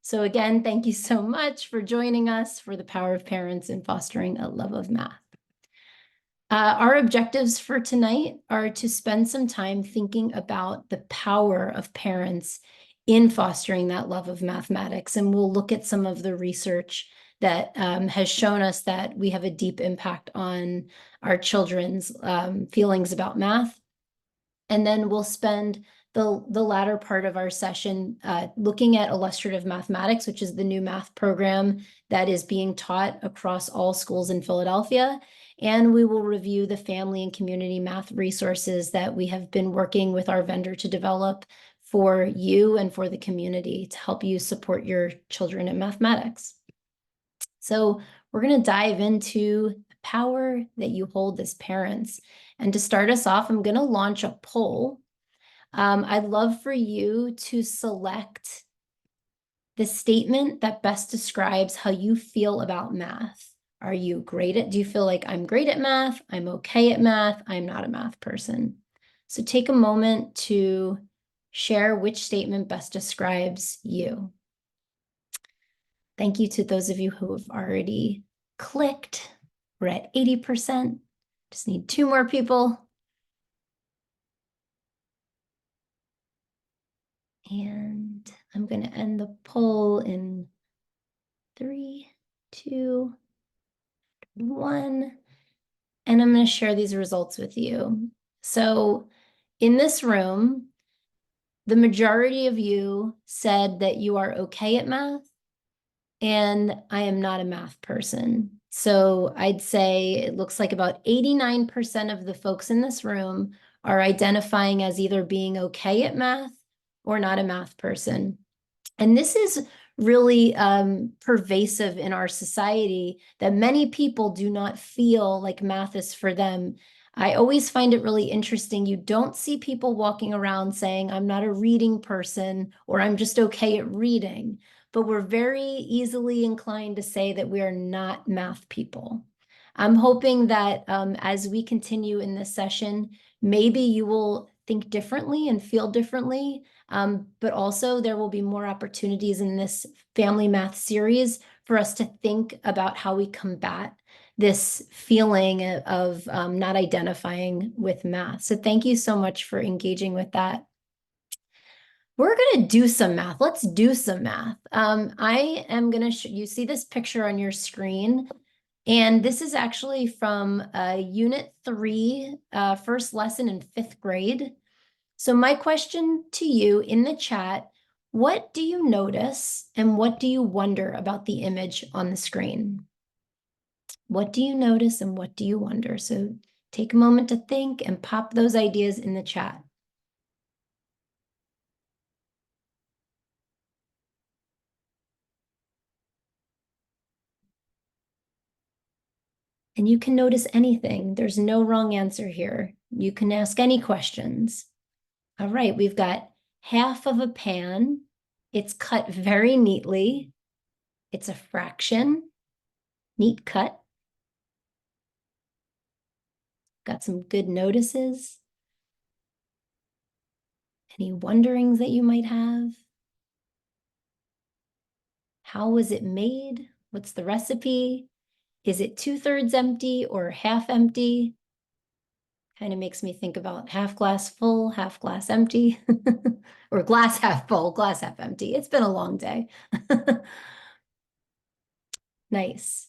So again, thank you so much for joining us for the Power of Parents in Fostering a Love of Math. Our objectives for tonight are to spend some time thinking about the power of parents in fostering that love of mathematics. And we'll look at some of the research that has shown us that we have a deep impact on our children's feelings about math. And then we'll spend the latter part of our session looking at illustrative mathematics, which is the new math program that is being taught across all schools in Philadelphia. And we will review the family and community math resources that we have been working with our vendor to develop for you and for the community to help you support your children in mathematics. So we're going to dive into the power that you hold as parents. And to start us off, I'm going to launch a poll. I'd love for you to select the statement that best describes how you feel about math. Are you do you feel like I'm great at math? I'm okay at math. I'm not a math person. So take a moment to share which statement best describes you. Thank you to those of you who have already clicked. We're at 80%. Just need 2 more people. And I'm going to end the poll in 3, 2, 1. And I'm going to share these results with you. So in this room, the majority of you said that you are okay at math, and I am not a math person. So I'd say it looks like about 89% of the folks in this room are identifying as either being okay at math or not a math person. And this is really pervasive in our society, that many people do not feel like math is for them. I always find it really interesting. You don't see people walking around saying, I'm not a reading person, or I'm just okay at reading. But we're very easily inclined to say that we are not math people. I'm hoping that as we continue in this session, maybe you will think differently and feel differently. But also there will be more opportunities in this family math series for us to think about how we combat this feeling of not identifying with math. So thank you so much for engaging with that. We're going to do some math. Let's do some math. I am going to you see this picture on your screen. And this is actually from Unit 3, first lesson in 5th grade. So my question to you in the chat, what do you notice and what do you wonder about the image on the screen? What do you notice and what do you wonder? So take a moment to think and pop those ideas in the chat. And you can notice anything. There's no wrong answer here. You can ask any questions. All right, we've got half of a pan. It's cut very neatly. It's a fraction. Neat cut. Got some good notices. Any wonderings that you might have? How was it made? What's the recipe? Is it 2/3 empty or half empty? Kind of makes me think about half glass full, half glass empty, or glass half full, glass half empty. It's been a long day. Nice.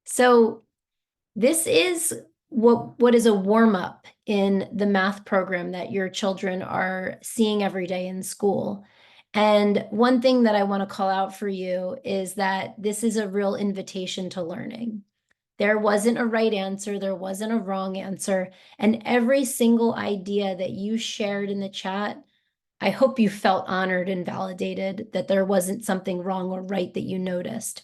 So this is what is a warm-up in the math program that your children are seeing every day in school. And one thing that I want to call out for you is that this is a real invitation to learning. There wasn't a right answer, there wasn't a wrong answer, and every single idea that you shared in the chat, I hope you felt honored and validated, that there wasn't something wrong or right that you noticed.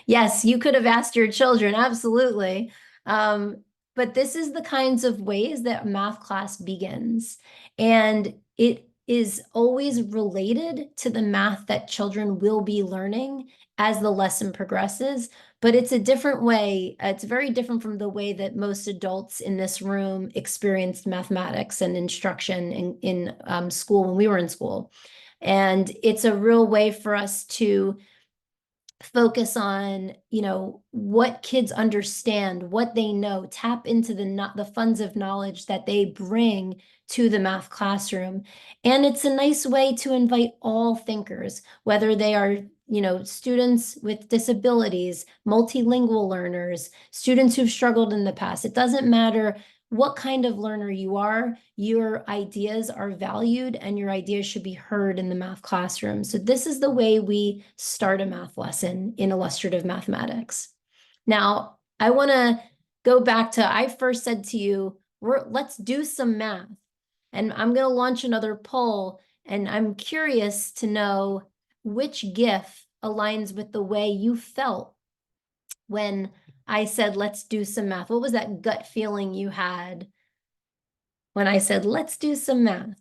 Yes, you could have asked your children, absolutely. But this is the kinds of ways that math class begins. And it is always related to the math that children will be learning as the lesson progresses. But it's a different way. It's very different from the way that most adults in this room experienced mathematics and instruction in school when we were in school. And it's a real way for us to focus on, what kids understand, what they know, tap into the funds of knowledge that they bring to the math classroom. And it's a nice way to invite all thinkers, whether they are, students with disabilities, multilingual learners, students who've struggled in the past. It doesn't matter what kind of learner you are, your ideas are valued and your ideas should be heard in the math classroom. So this is the way we start a math lesson in illustrative mathematics. Now, I want to go back to, I first said to you, let's do some math. And I'm going to launch another poll, and I'm curious to know which GIF aligns with the way you felt when I said, let's do some math. What was that gut feeling you had when I said, let's do some math?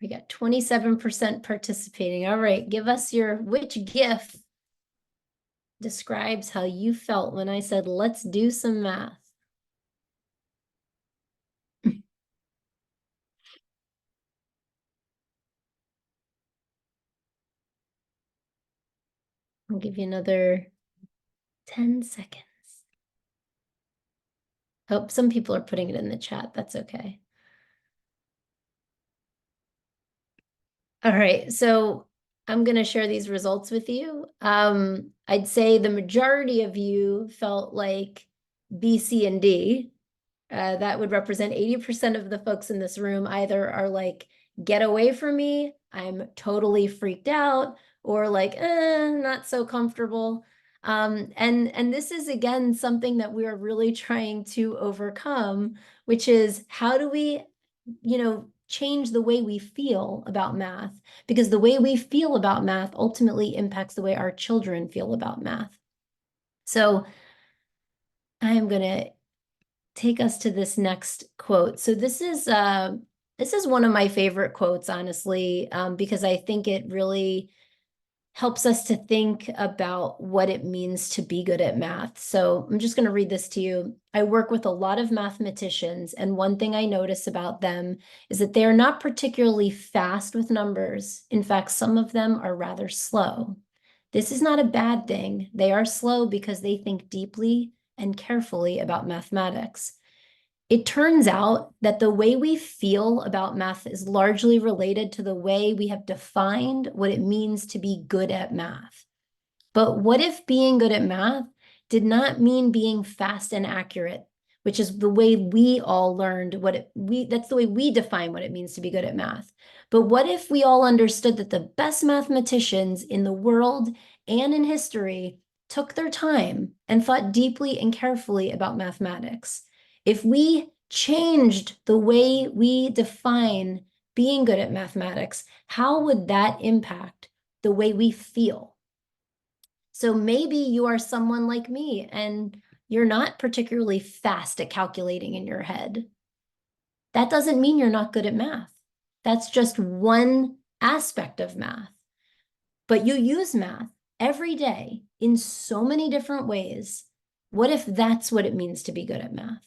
We got 27% participating. All right, give us which GIF describes how you felt when I said, let's do some math. I'll give you another 10 seconds. Hope some people are putting it in the chat. That's okay. All right, so I'm going to share these results with you. I'd say the majority of you felt like B, C, and D. That would represent 80% of the folks in this room either are like, get away from me, I'm totally freaked out, or like, not so comfortable. And this is, again, something that we are really trying to overcome, which is how do we, change the way we feel about math? Because the way we feel about math ultimately impacts the way our children feel about math. So I am going to take us to this next quote. So this is one of my favorite quotes, honestly, because I think it really helps us to think about what it means to be good at math. So I'm just going to read this to you. I work with a lot of mathematicians, and one thing I notice about them is that they are not particularly fast with numbers. In fact, some of them are rather slow. This is not a bad thing. They are slow because they think deeply and carefully about mathematics. It turns out that the way we feel about math is largely related to the way we have defined what it means to be good at math. But what if being good at math did not mean being fast and accurate, which is the way we all learned that's the way we define what it means to be good at math. But what if we all understood that the best mathematicians in the world and in history took their time and thought deeply and carefully about mathematics? If we changed the way we define being good at mathematics, how would that impact the way we feel? So maybe you are someone like me and you're not particularly fast at calculating in your head. That doesn't mean you're not good at math. That's just one aspect of math. But you use math every day in so many different ways. What if that's what it means to be good at math?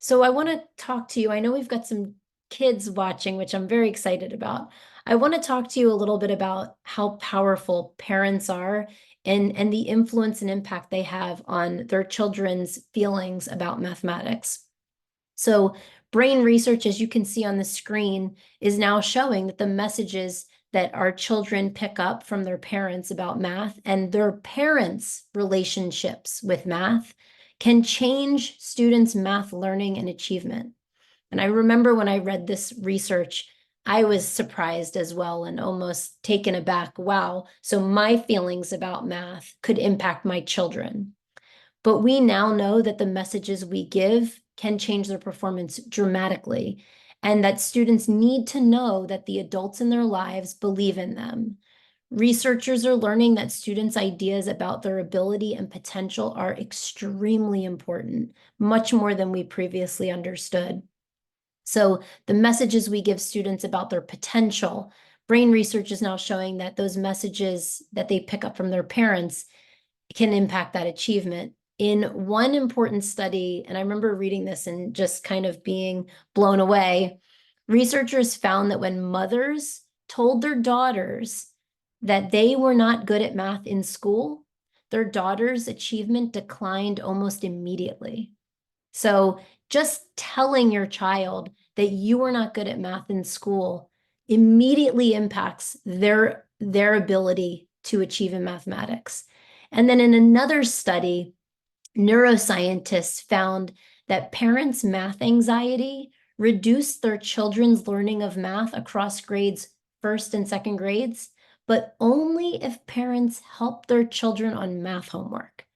So I want to talk to you. I know we've got some kids watching, which I'm very excited about. I want to talk to you a little bit about how powerful parents are and the influence and impact they have on their children's feelings about mathematics. So brain research, as you can see on the screen, is now showing that the messages that our children pick up from their parents about math and their parents' relationships with math can change students' math learning and achievement. And I remember when I read this research, I was surprised as well and almost taken aback. Wow, so my feelings about math could impact my children. But we now know that the messages we give can change their performance dramatically, and that students need to know that the adults in their lives believe in them. Researchers are learning that students' ideas about their ability and potential are extremely important, much more than we previously understood. So the messages we give students about their potential brain research is now showing that those messages that they pick up from their parents can impact that achievement. In one important study, and I remember reading this and just kind of being blown away, researchers found that when mothers told their daughters that they were not good at math in school, their daughters' achievement declined almost immediately. So just telling your child that you are not good at math in school immediately impacts their ability to achieve in mathematics. And then in another study, neuroscientists found that parents' math anxiety reduced their children's learning of math across grades, first and second grades, but only if parents helped their children on math homework.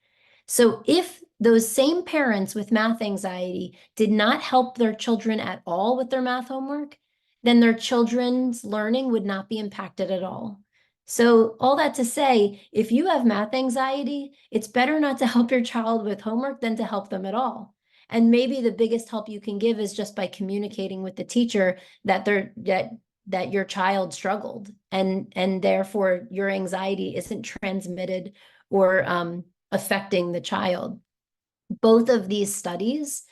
So if those same parents with math anxiety did not help their children at all with their math homework, then their children's learning would not be impacted at all. So all that to say, if you have math anxiety, it's better not to help your child with homework than to help them at all. And maybe the biggest help you can give is just by communicating with the teacher that that your child struggled, and therefore your anxiety isn't transmitted or affecting the child. Both of these studies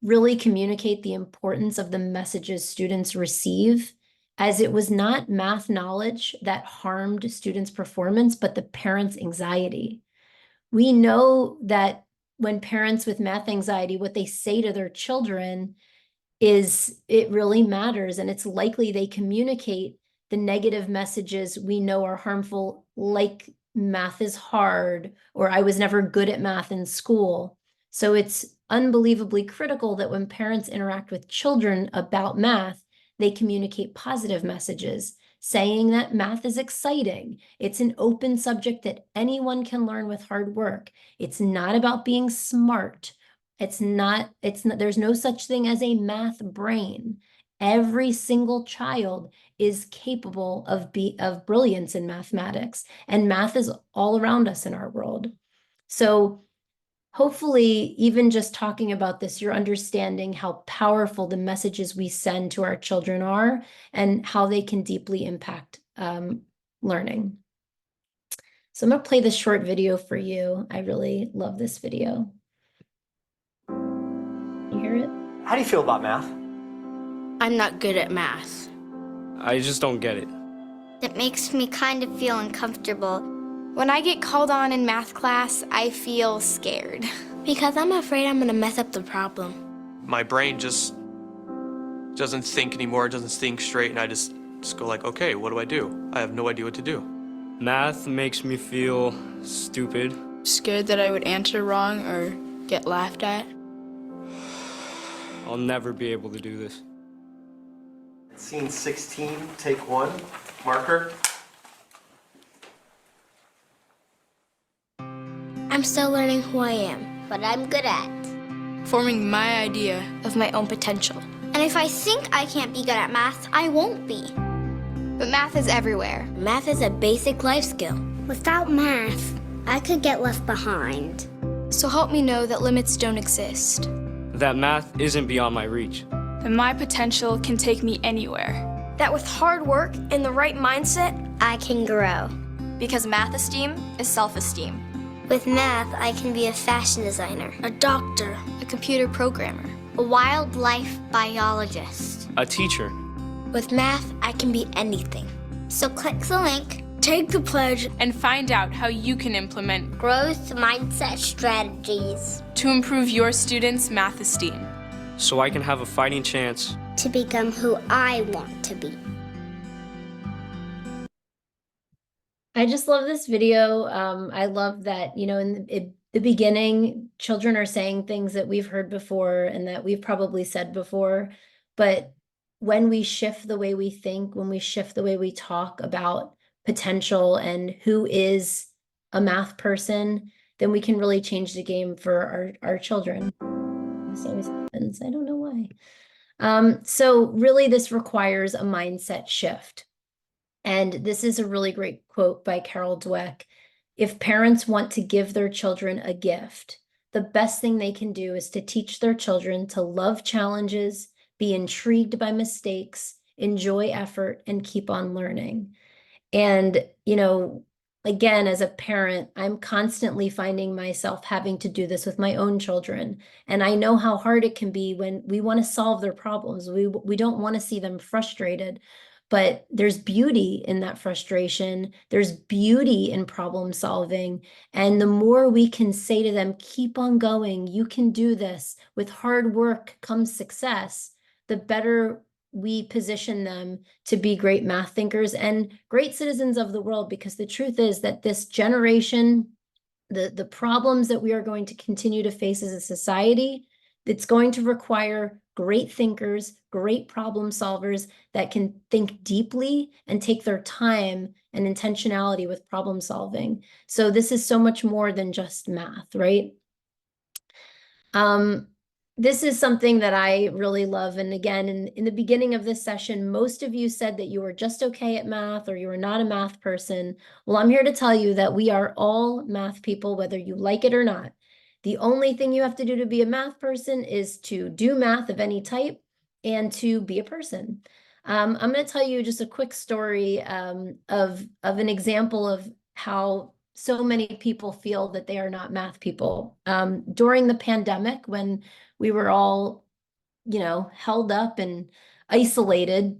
really communicate the importance of the messages students receive, as it was not math knowledge that harmed students' performance, but the parents' anxiety. We know that when parents with math anxiety, what they say to their children is it really matters, and it's likely they communicate the negative messages we know are harmful, like math is hard, or I was never good at math in school. So it's unbelievably critical that when parents interact with children about math, they communicate positive messages, saying that math is exciting. It's an open subject that anyone can learn with hard work. It's not about being smart. It's not, there's no such thing as a math brain. Every single child is capable of brilliance in mathematics, and math is all around us in our world. So hopefully, even just talking about this, you're understanding how powerful the messages we send to our children are and how they can deeply impact learning. So I'm gonna play this short video for you. I really love this video. You hear it? How do you feel about math? I'm not good at math. I just don't get it. It makes me kind of feel uncomfortable. When I get called on in math class, I feel scared. Because I'm afraid I'm gonna mess up the problem. My brain just doesn't think anymore, it doesn't think straight, and I just go like, okay, what do? I have no idea what to do. Math makes me feel stupid. Scared that I would answer wrong or get laughed at. I'll never be able to do this. Scene 16, take 1, marker. I'm still learning who I am. What I'm good at. Forming my idea Of my own potential. And if I think I can't be good at math, I won't be. But math is everywhere. Math is a basic life skill. Without math, I could get left behind. So help me know that limits don't exist. That math isn't beyond my reach. that my potential can take me anywhere. That with hard work and the right mindset, I can grow. Because math esteem is self-esteem. With math, I can be a fashion designer, A doctor. A computer programmer. a wildlife biologist. A teacher. With math, I can be anything. So click the link, Take the pledge And find out how you can implement growth mindset strategies to improve your students' math esteem. So I can have a fighting chance. to become who I want to be. I just love this video. I love that, you know, in the beginning, children are saying things that we've heard before and that we've probably said before. But when we shift the way we think, when we shift the way we talk about potential and who is a math person, then we can really change the game for our children. This always happens. I don't know why. So really this requires a mindset shift. And this is a really great quote by Carol Dweck. If parents want to give their children a gift, the best thing they can do is to teach their children to love challenges, be intrigued by mistakes, enjoy effort, and keep on learning. And, you know, again, as a parent, I'm constantly finding myself having to do this with my own children. And I know how hard it can be when we want to solve their problems. We don't want to see them frustrated, but there's beauty in that frustration. There's beauty in problem solving. And the more we can say to them, keep on going, you can do this. With hard work comes success, the better we position them to be great math thinkers and great citizens of the world, because the truth is that this generation, the problems that we are going to continue to face as a society, it's going to require great thinkers, great problem solvers that can think deeply and take their time and intentionality with problem solving. So this is so much more than just math, right? This is something that I really love. And again, in the beginning of this session, most of you said that you were just okay at math or you were not a math person. Well, I'm here to tell you that we are all math people, whether you like it or not. The only thing you have to do to be a math person is to do math of any type and to be a person. I'm going to tell you just a quick story of an example of how so many people feel that they are not math people. During the pandemic, when we were all, you know, held up and isolated,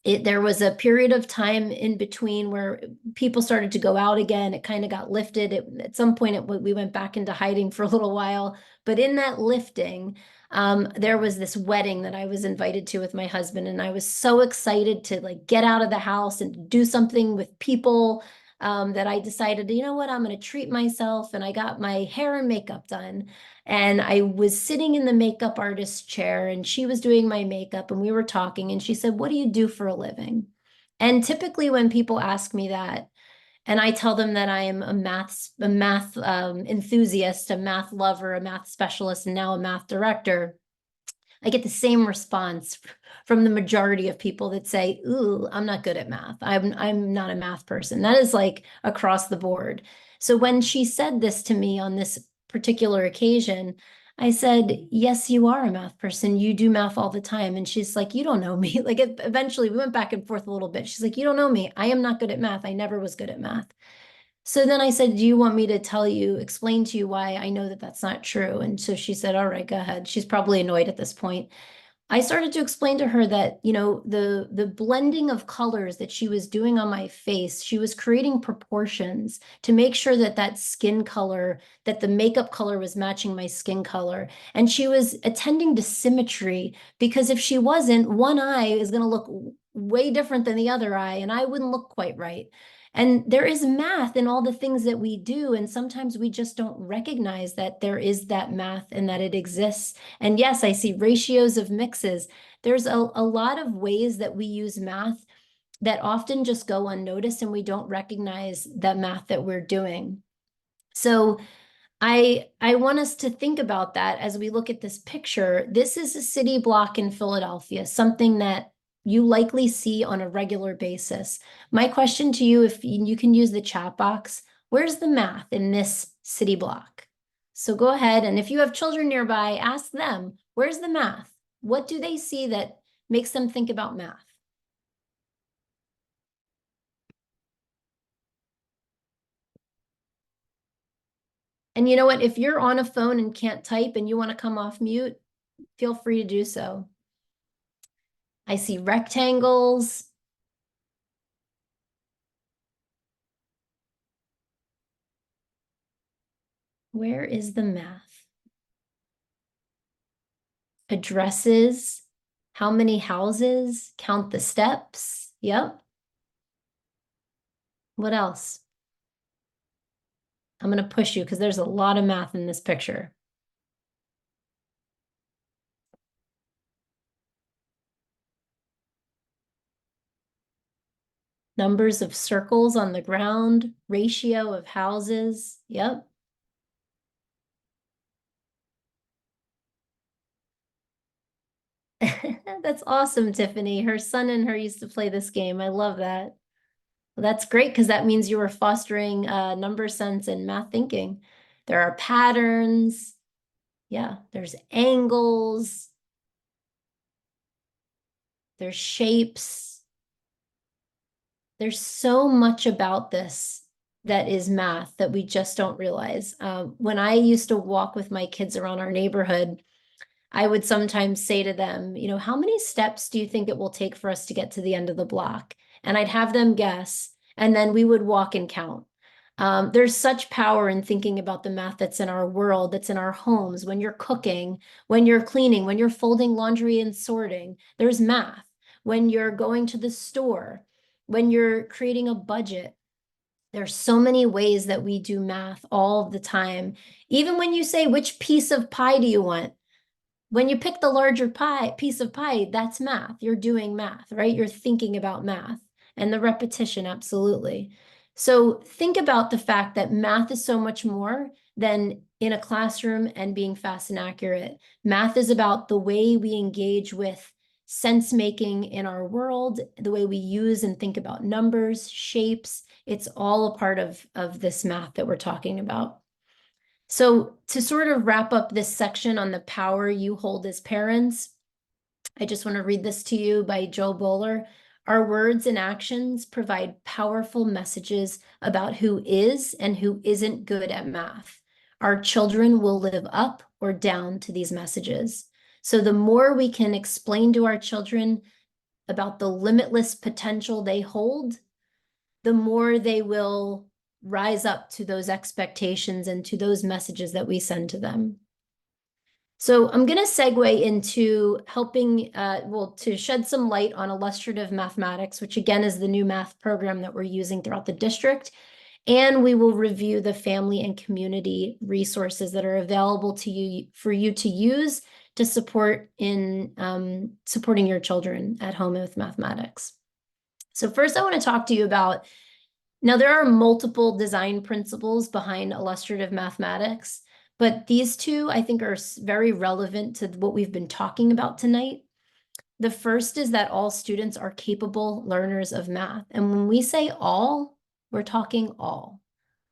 there was a period of time in between where people started to go out again. It kind of got lifted. At some point, we went back into hiding for a little while. But in that lifting, there was this wedding that I was invited to with my husband. And I was so excited to like get out of the house and do something with people that I decided, you know what, I'm going to treat myself. And I got my hair and makeup done. And I was sitting in the makeup artist's chair and she was doing my makeup and we were talking and she said, what do you do for a living? And typically when people ask me that, and I tell them that I am a math enthusiast, a math lover, a math specialist, and now a math director, I get the same response from the majority of people that say, ooh, I'm not good at math. I'm not a math person. That is like across the board. So when she said this to me on this particular occasion, I said, yes, you are a math person. You do math all the time. And she's like, you don't know me. Like eventually we went back and forth a little bit. She's like, you don't know me. I am not good at math. I never was good at math. So then I said, do you want me to explain to you why I know that that's not true? And so she said, all right, go ahead. She's probably annoyed at this point. I started to explain to her that, you know, the blending of colors that she was doing on my face, she was creating proportions to make sure that that skin color, that the makeup color was matching my skin color. And she was attending to symmetry, because if she wasn't, one eye is going to look way different than the other eye, and I wouldn't look quite right. And there is math in all the things that we do. And sometimes we just don't recognize that there is that math and that it exists. And yes, I see ratios of mixes. There's a lot of ways that we use math that often just go unnoticed and we don't recognize the math that we're doing. So I want us to think about that as we look at this picture. This is a city block in Philadelphia, something that you likely see on a regular basis. My question to you, if you can use the chat box, where's the math in this city block? So go ahead, and if you have children nearby, ask them, where's the math? What do they see that makes them think about math? And you know what? If you're on a phone and can't type and you want to come off mute, feel free to do so. I see rectangles. Where is the math? Addresses. How many houses? Count the steps. Yep. What else? I'm going to push you because there's a lot of math in this picture. Numbers of circles on the ground, ratio of houses. Yep. That's awesome, Tiffany. Her son and her used to play this game. I love that. Well, that's great because that means you were fostering number sense and math thinking. There are patterns. Yeah, there's angles. there's shapes. There's so much about this that is math that we just don't realize. When I used to walk with my kids around our neighborhood, I would sometimes say to them, you know, how many steps do you think it will take for us to get to the end of the block? And I'd have them guess, and then we would walk and count. There's such power in thinking about the math that's in our world, that's in our homes, when you're cooking, when you're cleaning, when you're folding laundry and sorting, there's math. When you're going to the store, when you're creating a budget, there's so many ways that we do math all the time. Even when you say, which piece of pie do you want? When you pick the larger piece of pie, that's math. You're doing math, right? You're thinking about math and the repetition, absolutely. So think about the fact that math is so much more than in a classroom and being fast and accurate. Math is about the way we engage with sense making in our world, the way we use and think about numbers, shapes. It's all a part of this math that we're talking about. So to sort of wrap up this section on the power you hold as parents, I just want to read this to you by Joe Bowler. Our words and actions provide powerful messages about who is and who isn't good at math. Our children will live up or down to these messages. So the more we can explain to our children about the limitless potential they hold, the more they will rise up to those expectations and to those messages that we send to them. So I'm going to segue into helping, to shed some light on illustrative mathematics, which again is the new math program that we're using throughout the district. And we will review the family and community resources that are available to you for you to use to support in supporting your children at home with mathematics. So first I want to talk to you about, now there are multiple design principles behind illustrative mathematics, but these two I think are very relevant to what we've been talking about tonight. The first is that all students are capable learners of math. And when we say all, we're talking all.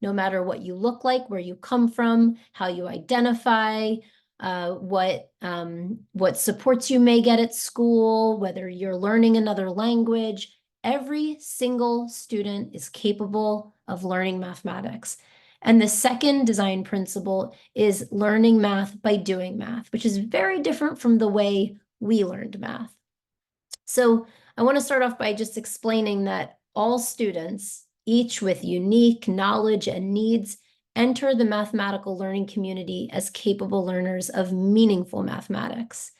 No matter what you look like, where you come from, how you identify, what supports you may get at school, whether you're learning another language, every single student is capable of learning mathematics. And the second design principle is learning math by doing math, which is very different from the way we learned math. So I want to start off by just explaining that all students, each with unique knowledge and needs, enter the mathematical learning community as capable learners of meaningful mathematics.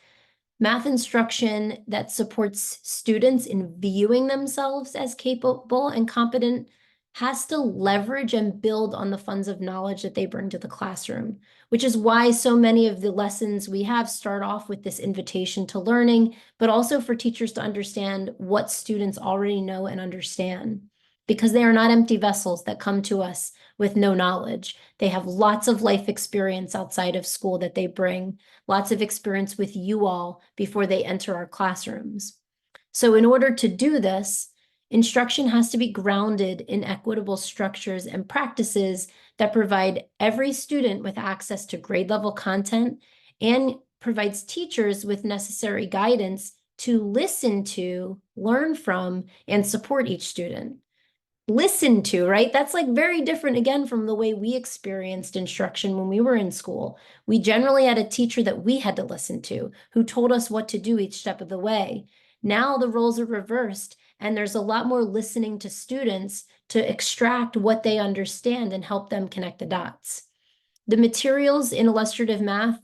Math instruction that supports students in viewing themselves as capable and competent has to leverage and build on the funds of knowledge that they bring to the classroom, which is why so many of the lessons we have start off with this invitation to learning, but also for teachers to understand what students already know and understand, because they are not empty vessels that come to us with no knowledge. They have lots of life experience outside of school that they bring, lots of experience with you all before they enter our classrooms. So in order to do this, instruction has to be grounded in equitable structures and practices that provide every student with access to grade level content and provides teachers with necessary guidance to listen to, learn from, and support each student. Listen to, right? That's like very different again from the way we experienced instruction when we were in school. We generally had a teacher that we had to listen to who told us what to do each step of the way. Now the roles are reversed and there's a lot more listening to students to extract what they understand and help them connect the dots. The materials in illustrative math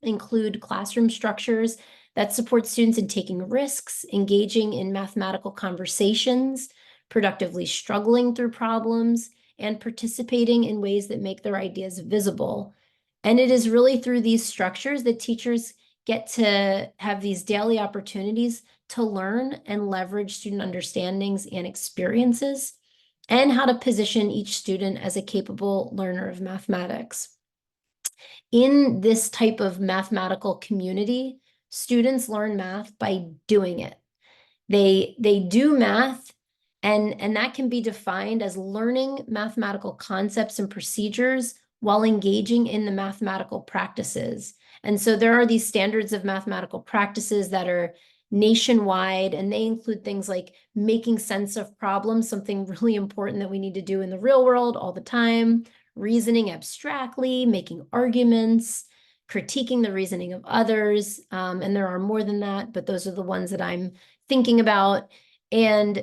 include classroom structures that support students in taking risks, engaging in mathematical conversations, productively struggling through problems, and participating in ways that make their ideas visible. And it is really through these structures that teachers get to have these daily opportunities to learn and leverage student understandings and experiences, and how to position each student as a capable learner of mathematics. In this type of mathematical community, students learn math by doing it. They do math, and that can be defined as learning mathematical concepts and procedures while engaging in the mathematical practices. And so there are these standards of mathematical practices that are nationwide, and they include things like making sense of problems, something really important that we need to do in the real world all the time, reasoning abstractly, making arguments, critiquing the reasoning of others. And there are more than that, but those are the ones that I'm thinking about. And,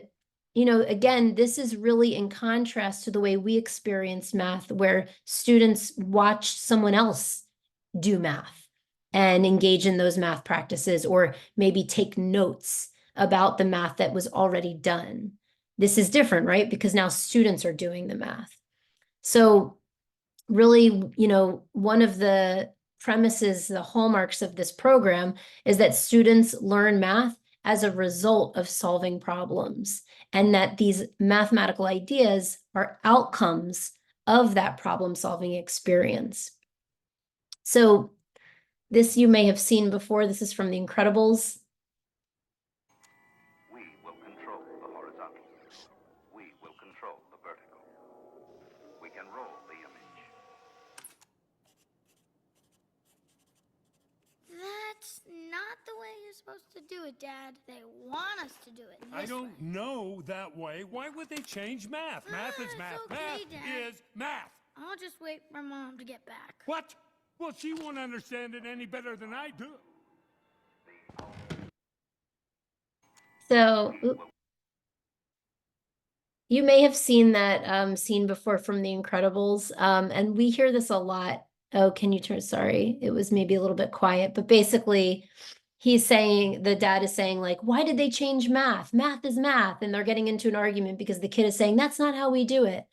you know, again, this is really in contrast to the way we experienced math, where students watched someone else do math and engage in those math practices, or maybe take notes about the math that was already done. This is different, right? Because now students are doing the math. So really, you know, one of the premises, the hallmarks of this program is that students learn math as a result of solving problems, and that these mathematical ideas are outcomes of that problem-solving experience. So this you may have seen before. This is from The Incredibles. We will control the horizontal. We will control the vertical. We can roll the image. That's not the way you're supposed to do it, Dad. They want us to do it this I don't way. know that way. Why would they change math? Math is It's math. okay, Math Dad. is math. I'll just wait for Mom to get back. What? Well, she won't understand it any better than I do. So you may have seen that scene before from The Incredibles, and we hear this a lot. Oh, can you turn? Sorry, it was maybe a little bit quiet, but basically he's saying, the dad is saying, like, why did they change math? Math is math. And they're getting into an argument because the kid is saying, that's not how we do it.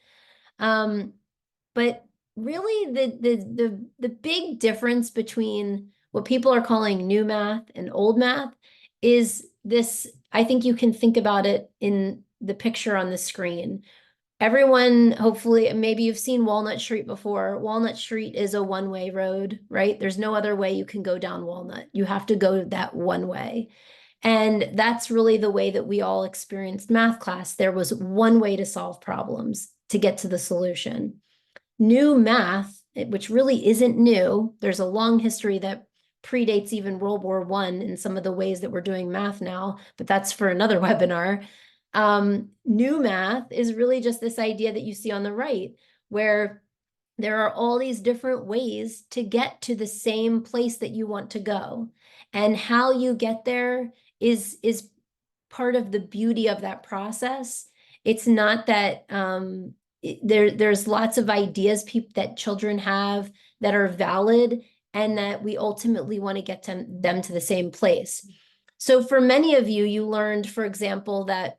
But really the big difference between what people are calling new math and old math is this. I think you can think about it in the picture on the screen. Everyone, hopefully, maybe you've seen Walnut Street before. Walnut Street is a one-way road, right? There's no other way you can go down Walnut. You have to go that one way. And that's really the way that we all experienced math class. There was one way to solve problems to get to the solution. New math, which really isn't new, there's a long history that predates even World War I in some of the ways that we're doing math now, but that's for another webinar. New math is really just this idea that you see on the right, where there are all these different ways to get to the same place that you want to go. And how you get there is part of the beauty of that process. It's not that there's lots of ideas that children have that are valid, and that we ultimately want to get them to the same place. So for many of you, you learned, for example, that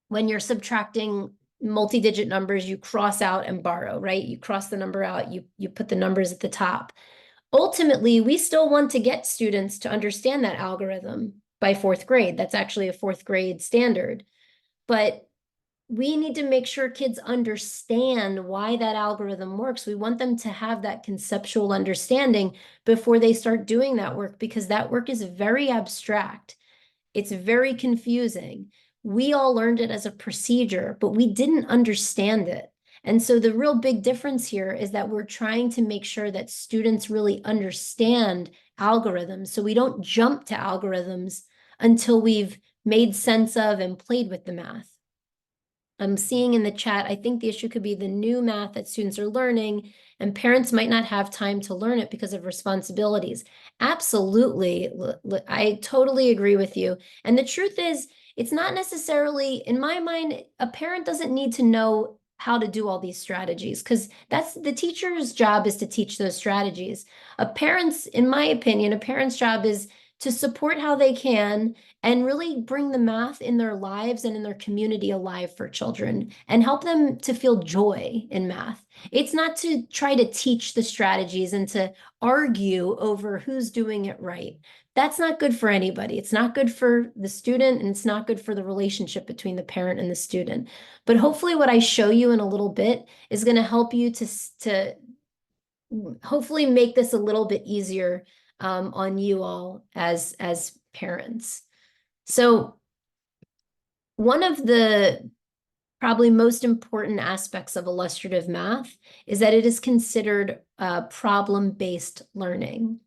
when you're subtracting multi-digit numbers, you cross out and borrow, right? You cross the number out, you put the numbers at the top. Ultimately, we still want to get students to understand that algorithm by 4th grade. That's actually a 4th grade standard. But we need to make sure kids understand why that algorithm works. We want them to have that conceptual understanding before they start doing that work, because that work is very abstract. It's very confusing. We all learned it as a procedure, but we didn't understand it. And so the real big difference here is that we're trying to make sure that students really understand algorithms, so we don't jump to algorithms until we've made sense of and played with the math. I'm seeing in the chat, I think the issue could be the new math that students are learning, and parents might not have time to learn it because of responsibilities. Absolutely, I totally agree with you. And the truth is, it's not necessarily, in my mind, a parent doesn't need to know how to do all these strategies, because that's the teacher's job, is to teach those strategies. In my opinion, a parent's job is to support how they can and really bring the math in their lives and in their community alive for children, and help them to feel joy in math. It's not to try to teach the strategies and to argue over who's doing it right. That's not good for anybody. It's not good for the student, and it's not good for the relationship between the parent and the student. But hopefully what I show you in a little bit is going to help you to hopefully make this a little bit easier on you all as parents. So one of the probably most important aspects of illustrative math is that it is considered problem-based learning.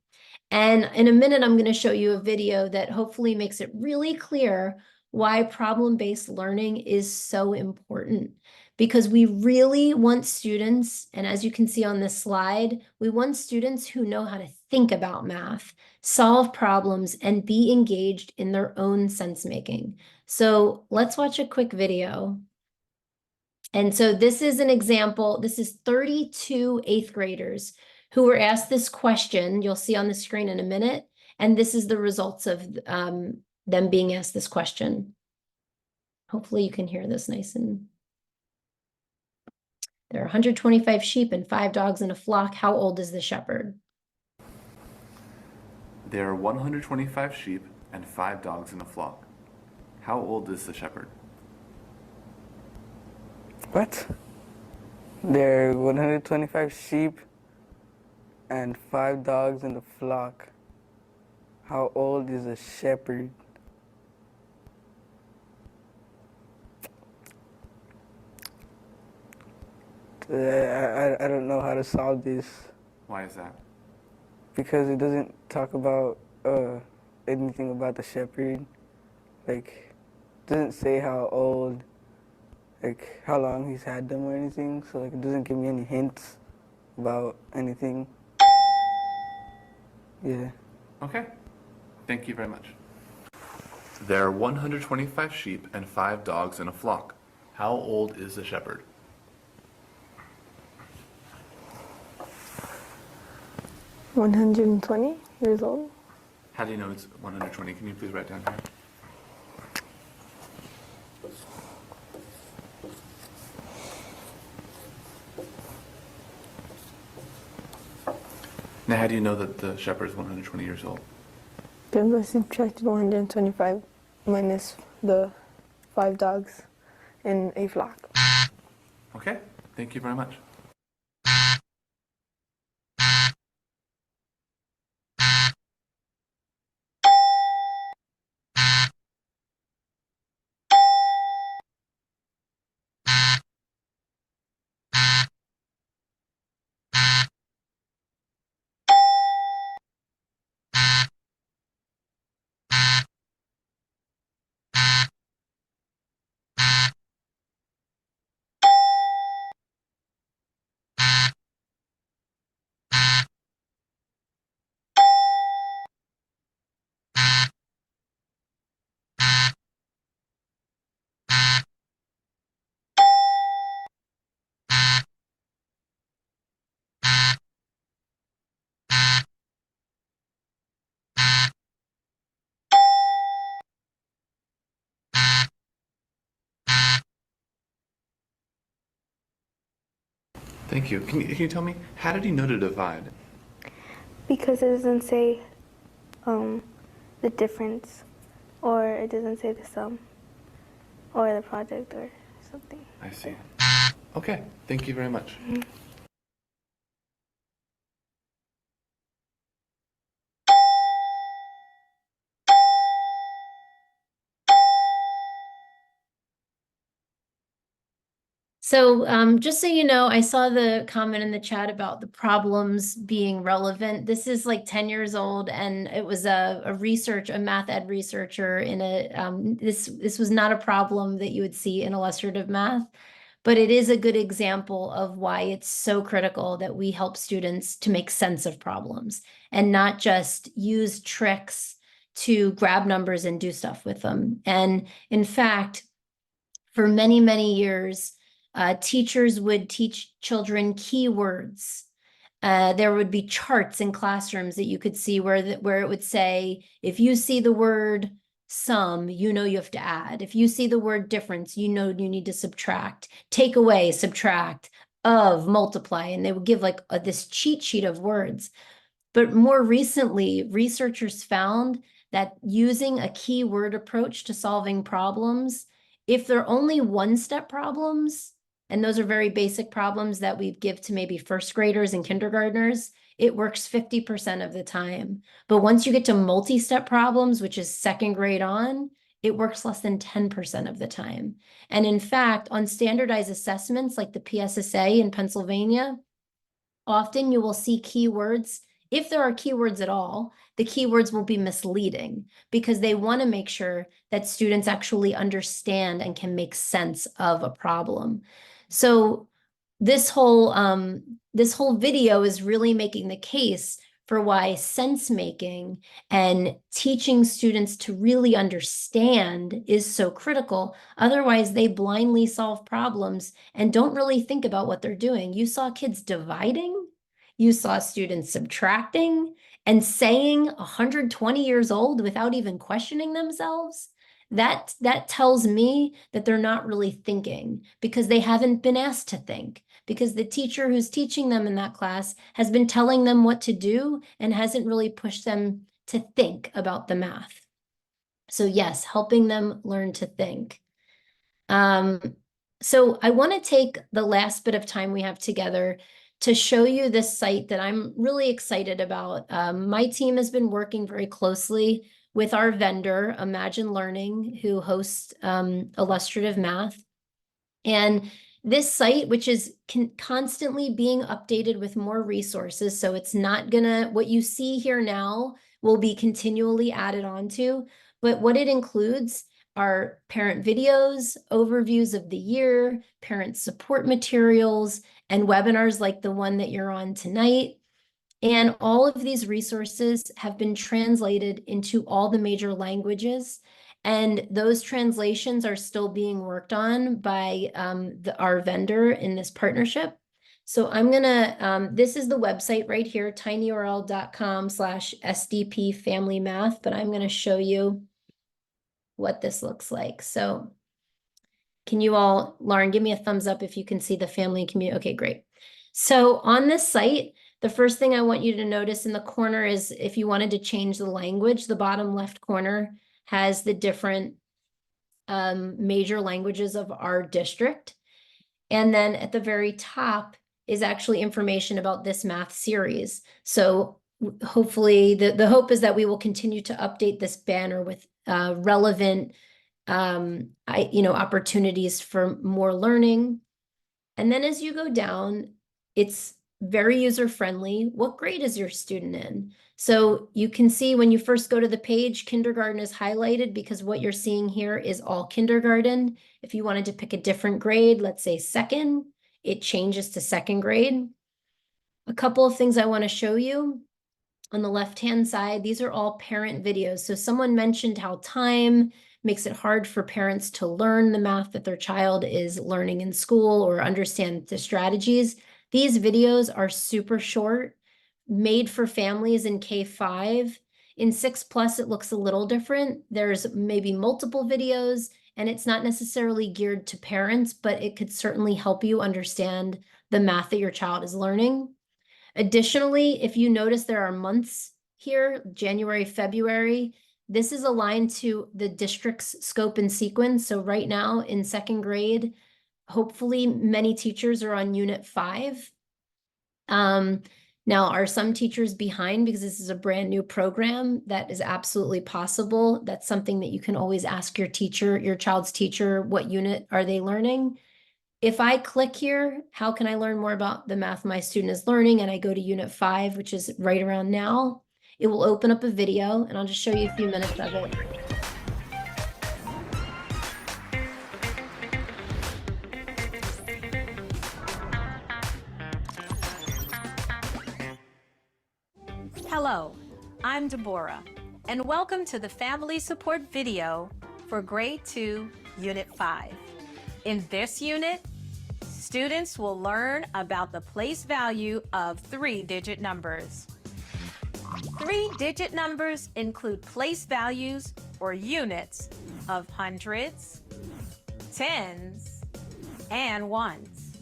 And in a minute, I'm going to show you a video that hopefully makes it really clear why problem-based learning is so important. Because we really want students, and as you can see on this slide, we want students who know how to think about math, solve problems, and be engaged in their own sense-making. So let's watch a quick video. And so this is an example. This is 32 eighth graders who were asked this question. You'll see on the screen in a minute. And this is the results of them being asked this question. Hopefully you can hear this nice and... There are 125 sheep and 5 dogs in a flock. How old is the shepherd? There are 125 sheep and 5 dogs in a flock. How old is the shepherd? What? There are 125 sheep and 5 dogs in the flock. How old is a shepherd? I don't know how to solve this. Why is that? Because it doesn't talk about anything about the shepherd. Like, it doesn't say how old, like how long he's had them or anything. So like, it doesn't give me any hints about anything. Yeah. Okay. Thank you very much. There are 125 sheep and 5 dogs in a flock. How old is the shepherd? $120 years old. How do you know it's 120? Can you please write down here? Now, how do you know that the shepherd is 120 years old? Because I subtracted 125 minus the 5 dogs in a flock. Okay, thank you very much. Thank you. Can you tell me, how did he know to divide? Because it doesn't say the difference, or it doesn't say the sum, or the project, or something. I see. Okay, thank you very much. So just so you know, I saw the comment in the chat about the problems being relevant. This is like 10 years old, and it was a math ed researcher in a, this was not a problem that you would see in illustrative math, but it is a good example of why it's so critical that we help students to make sense of problems and not just use tricks to grab numbers and do stuff with them. And in fact, for many, many years, teachers would teach children keywords. There would be charts in classrooms that you could see where it would say, if you see the word sum, you know you have to add. If you see the word difference, you know you need to subtract. Take away, subtract, of, multiply. And they would give like this cheat sheet of words. But more recently, researchers found that using a keyword approach to solving problems, if they're only one-step problems, and those are very basic problems that we give to maybe first graders and kindergartners, it works 50% of the time. But once you get to multi-step problems, which is second grade on, it works less than 10% of the time. And in fact, on standardized assessments like the PSSA in Pennsylvania, often you will see keywords if there are keywords at all, the keywords will be misleading because they want to make sure that students actually understand and can make sense of a problem. So this whole video is really making the case for why sense making and teaching students to really understand is so critical. Otherwise, they blindly solve problems and don't really think about what they're doing. You saw kids dividing, you saw students subtracting and saying 120 years old without even questioning themselves. That tells me that they're not really thinking because they haven't been asked to think, because the teacher who's teaching them in that class has been telling them what to do and hasn't really pushed them to think about the math. So yes, helping them learn to think. So I want to take the last bit of time we have together to show you this site that I'm really excited about. My team has been working very closely with our vendor, Imagine Learning, who hosts Illustrative Math. And this site, which is constantly being updated with more resources, so it's not gonna, what you see here now will be continually added onto, but what it includes are parent videos, overviews of the year, parent support materials, and webinars like the one that you're on tonight. And all of these resources have been translated into all the major languages. And those translations are still being worked on by our vendor in this partnership. So I'm gonna, this is the website right here, tinyurl.com/SDP Family Math, but I'm gonna show you what this looks like. So can you all, Lauren, give me a thumbs up if you can see the family and community. Okay, great. So on this site, the first thing I want you to notice in the corner is if you wanted to change the language, the bottom left corner has the different major languages of our district. And then at the very top is actually information about this math series. So hopefully the hope is that we will continue to update this banner with relevant opportunities for more learning. And then as you go down, it's very user-friendly. What grade is your student in? So you can see when you first go to the page, kindergarten is highlighted because what you're seeing here is all kindergarten. If you wanted to pick a different grade, let's say second, it changes to second grade. A couple of things I want to show you. On the left-hand side, these are all parent videos. So someone mentioned how time makes it hard for parents to learn the math that their child is learning in school or understand the strategies. These videos are super short, made for families in K-5. In 6+, it looks a little different. There's maybe multiple videos, and it's not necessarily geared to parents, but it could certainly help you understand the math that your child is learning. Additionally, if you notice there are months here, January, February, this is aligned to the district's scope and sequence. So right now in second grade, hopefully many teachers are on Unit 5. Now, are some teachers behind because this is a brand new program? That is absolutely possible. That's something that you can always ask your teacher, your child's teacher, what unit are they learning? If I click here, how can I learn more about the math my student is learning? And I go to Unit 5, which is right around now. It will open up a video, and I'll just show you a few minutes of it. Hello, I'm Deborah, and welcome to the Family Support video for Grade 2, Unit 5. In this unit, students will learn about the place value of 3-digit numbers. 3-digit numbers include place values or units of hundreds, tens, and ones.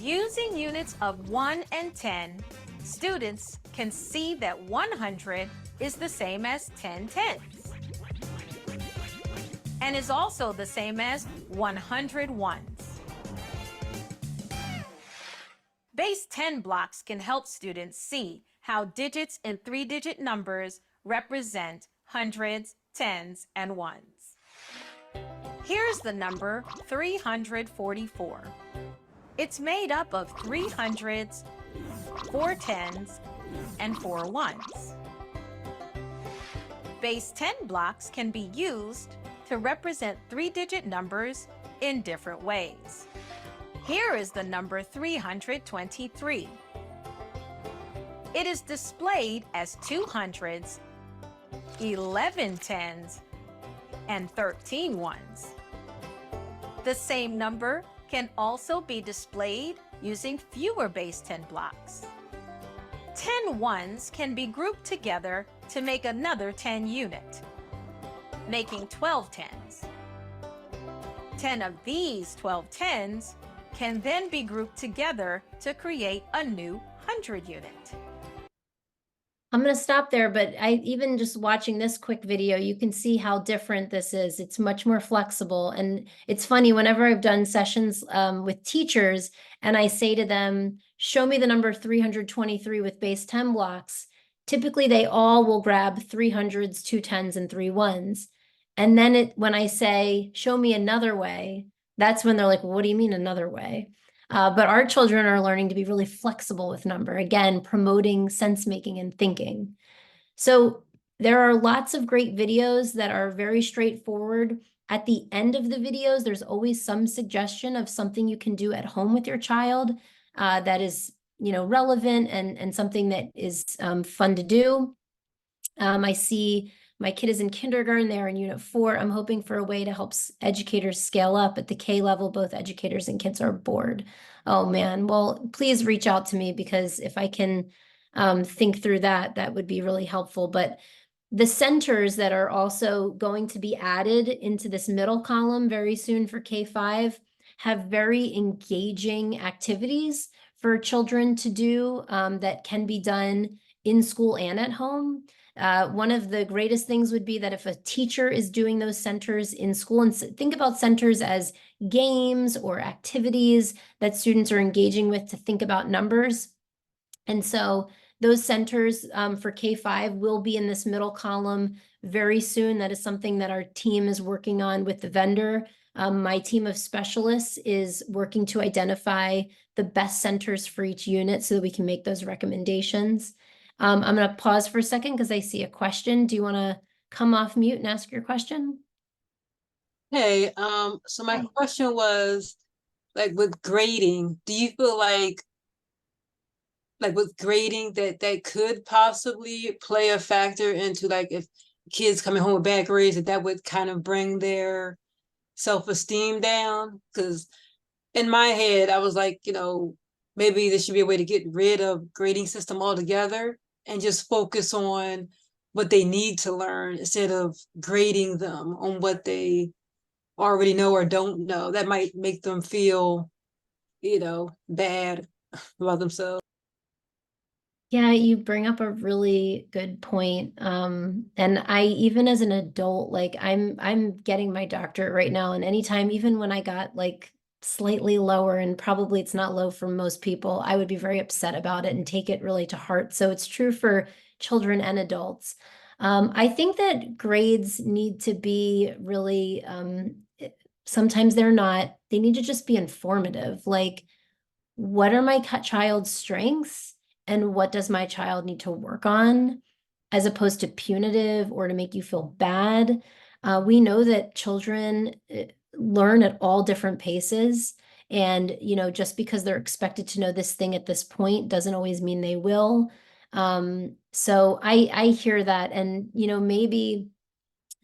Using units of 1 and 10, students can see that 100 is the same as 10 tens and is also the same as 100 ones. Base 10 blocks can help students see how digits in 3-digit numbers represent hundreds, tens, and ones. Here's the number 344. It's made up of 3 hundreds, 4 tens, and 4 ones. Base 10 blocks can be used to represent 3-digit numbers in different ways. Here is the number 323. It is displayed as 2 hundreds, 11 tens, and 13 ones. The same number can also be displayed using fewer base 10 blocks. 10 ones can be grouped together to make another 10 unit, making 12 tens. 10 of these 12 tens can then be grouped together to create a new 100 unit. I'm going to stop there, but even just watching this quick video, you can see how different this is. It's much more flexible. And it's funny, whenever I've done sessions with teachers and I say to them, show me the number 323 with base 10 blocks, typically they all will grab 300s, 2 10s, and 3 1s. And then when I say, show me another way, that's when they're like, well, what do you mean another way? But our children are learning to be really flexible with number, again, promoting sense making and thinking. So there are lots of great videos that are very straightforward. At the end of the videos, there's always some suggestion of something you can do at home with your child that is, relevant and something that is fun to do. I see my kid is in kindergarten, they're in Unit 4. I'm hoping for a way to help educators scale up. At the K level, both educators and kids are bored. Oh man, well, please reach out to me, because if I can think through that, that would be really helpful. But the centers that are also going to be added into this middle column very soon for K-5 have very engaging activities for children to do that can be done in school and at home. One of the greatest things would be that if a teacher is doing those centers in school, and think about centers as games or activities that students are engaging with to think about numbers. And so those centers for K-5 will be in this middle column very soon. That is something that our team is working on with the vendor. My team of specialists is working to identify the best centers for each unit so that we can make those recommendations. I'm going to pause for a second because I see a question. Do you want to come off mute and ask your question? Hey, so my question was, like, with grading, do you feel like with grading that could possibly play a factor into, like, if kids coming home with bad grades, that would kind of bring their self-esteem down? Because in my head, I was like, maybe there should be a way to get rid of grading system altogether and just focus on what they need to learn instead of grading them on what they already know or don't know. That might make them feel, bad about themselves. Yeah, you bring up a really good point. And I, even as an adult, like I'm getting my doctorate right now. And anytime, even when I got like slightly lower, and probably it's not low for most people, I would be very upset about it and take it really to heart. So it's true for children and adults. I think that grades need to be really, sometimes they're not, they need to just be informative. Like, what are my child's strengths and what does my child need to work on, as opposed to punitive or to make you feel bad. We know that children learn at all different paces. And, just because they're expected to know this thing at this point doesn't always mean they will. So I hear that. And, maybe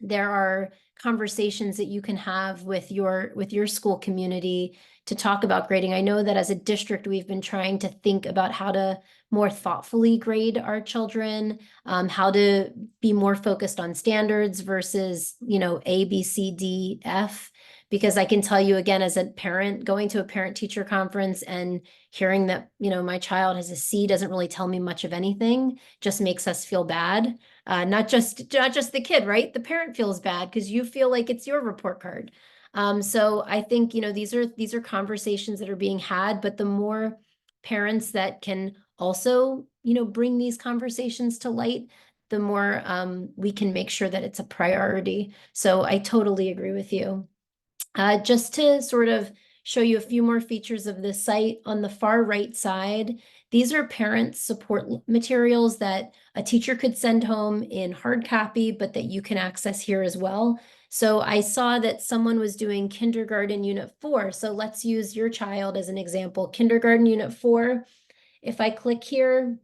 there are conversations that you can have with your school community to talk about grading. I know that as a district, we've been trying to think about how to more thoughtfully grade our children, how to be more focused on standards versus, A, B, C, D, F. Because I can tell you again, as a parent, going to a parent-teacher conference and hearing that, my child has a C doesn't really tell me much of anything, just makes us feel bad. Not just the kid, right? The parent feels bad because you feel like it's your report card. So I think, these are conversations that are being had, but the more parents that can also, bring these conversations to light, the more we can make sure that it's a priority. So I totally agree with you. Just to sort of show you a few more features of this site. On the far right side, these are parent support materials that a teacher could send home in hard copy, but that you can access here as well. So I saw that someone was doing kindergarten unit 4. So let's use your child as an example. Kindergarten unit 4. If I click here,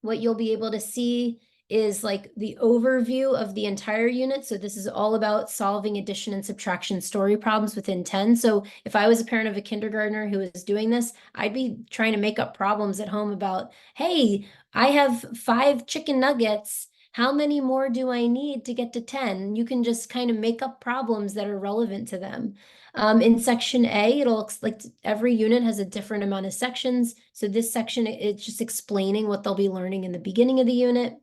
what you'll be able to see is like the overview of the entire unit. So this is all about solving addition and subtraction story problems within 10. So if I was a parent of a kindergartner who was doing this, I'd be trying to make up problems at home about, hey, I have 5 chicken nuggets. How many more do I need to get to 10? You can just kind of make up problems that are relevant to them. In section A, it'll looks like every unit has a different amount of sections. So this section, it's just explaining what they'll be learning in the beginning of the unit.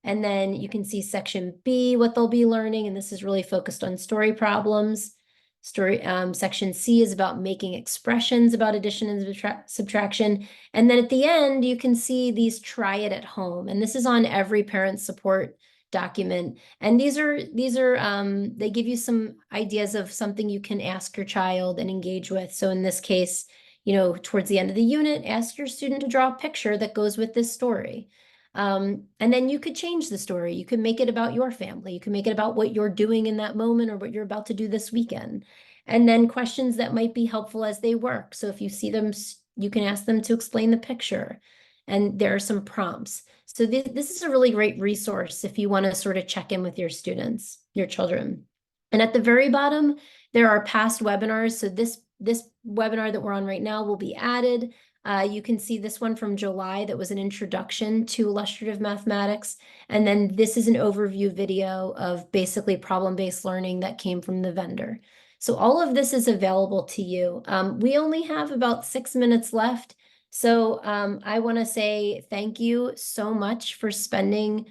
And then you can see section B, what they'll be learning. And this is really focused on story problems. Section C is about making expressions about addition and subtraction. And then at the end, you can see these try it at home. And this is on every parent support document. And these are they give you some ideas of something you can ask your child and engage with. So in this case, you know, towards the end of the unit, ask your student to draw a picture that goes with this story. And then you could change the story. You could make it about your family. You can make it about what you're doing in that moment or what you're about to do this weekend. And then questions that might be helpful as they work. So if you see them, you can ask them to explain the picture. And there are some prompts. So this is a really great resource if you want to sort of check in with your students, your children. And at the very bottom, there are past webinars. So this webinar that we're on right now will be added. You can see this one from July that was an introduction to illustrative mathematics. And then this is an overview video of basically problem-based learning that came from the vendor. So all of this is available to you. We only have about 6 minutes left. So I want to say thank you so much for spending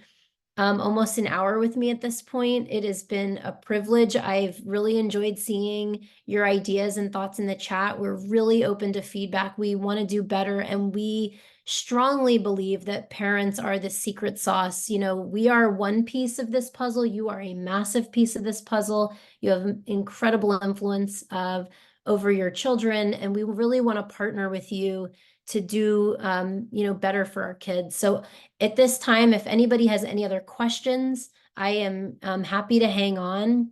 almost an hour with me at this point. It has been a privilege. I've really enjoyed seeing your ideas and thoughts in the chat. We're really open to feedback. We want to do better, and we strongly believe that parents are the secret sauce. You know, we are one piece of this puzzle. You are a massive piece of this puzzle. You have incredible influence over your children, and we really want to partner with you to do, you know, better for our kids. So at this time, if anybody has any other questions, I am happy to hang on.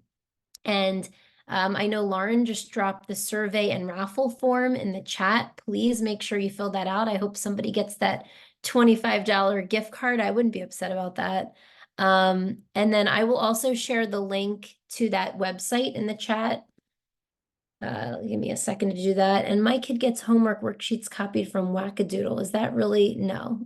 And I know Lauren just dropped the survey and raffle form in the chat. Please make sure you fill that out. I hope somebody gets that $25 gift card. I wouldn't be upset about that. And then I will also share the link to that website in the chat. Give me a second to do that. And my kid gets homework worksheets copied from Wackadoodle. Is that really? No.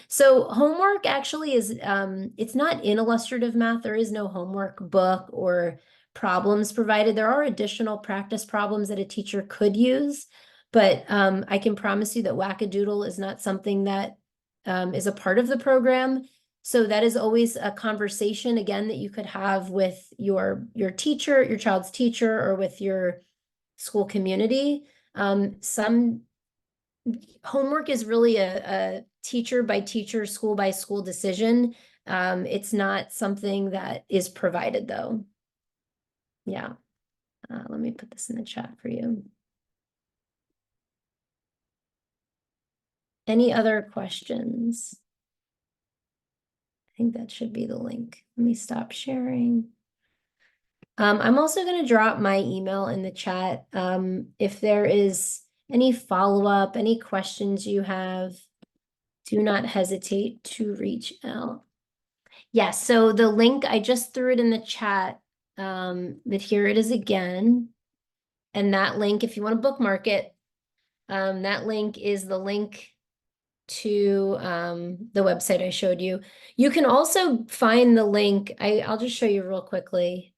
So homework actually is, it's not in illustrative math. There is no homework book or problems provided. There are additional practice problems that a teacher could use, but I can promise you that Wackadoodle is not something that is a part of the program. So that is always a conversation, again, that you could have with your teacher, your child's teacher, or with your school community. Some homework is really a teacher by teacher, school by school decision. It's not something that is provided, though. Yeah. Let me put this in the chat for you. Any other questions? I think that should be the link. Let me stop sharing. I'm also going to drop my email in the chat. If there is any follow-up, any questions you have, do not hesitate to reach out. Yes, so the link, I just threw it in the chat, but here it is again. And that link, if you want to bookmark it, that link is the link to the website I showed you. You can also find the link. I'll just show you real quickly.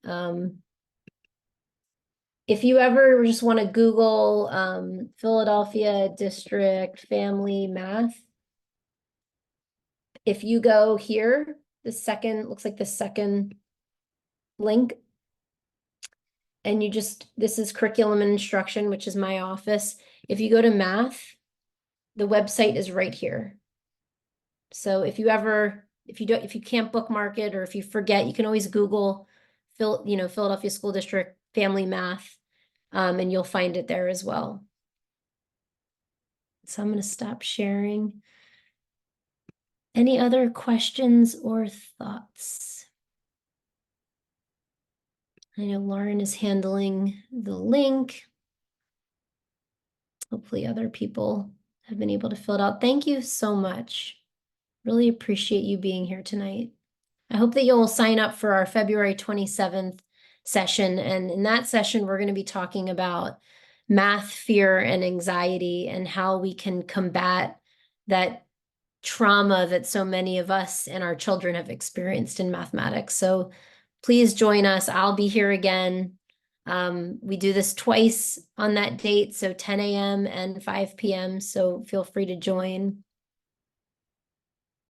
If you ever just want to Google Philadelphia District Family Math, if you go here, the second, looks like the second link, and you just, this is curriculum and instruction, which is my office. If you go to math, the website is right here. So if you can't bookmark it, or if you forget, you can always Google Philadelphia School District Family Math. and you'll find it there as well. So I'm going to stop sharing. Any other questions or thoughts? I know Lauren is handling the link. Hopefully other people have been able to fill it out. Thank you so much. Really appreciate you being here tonight. I hope that you'll sign up for our February 27th session. And in that session, we're going to be talking about math fear and anxiety and how we can combat that trauma that so many of us and our children have experienced in mathematics. So please join us. I'll be here again. We do this twice on that date, so 10 a.m. and 5 p.m. So feel free to join.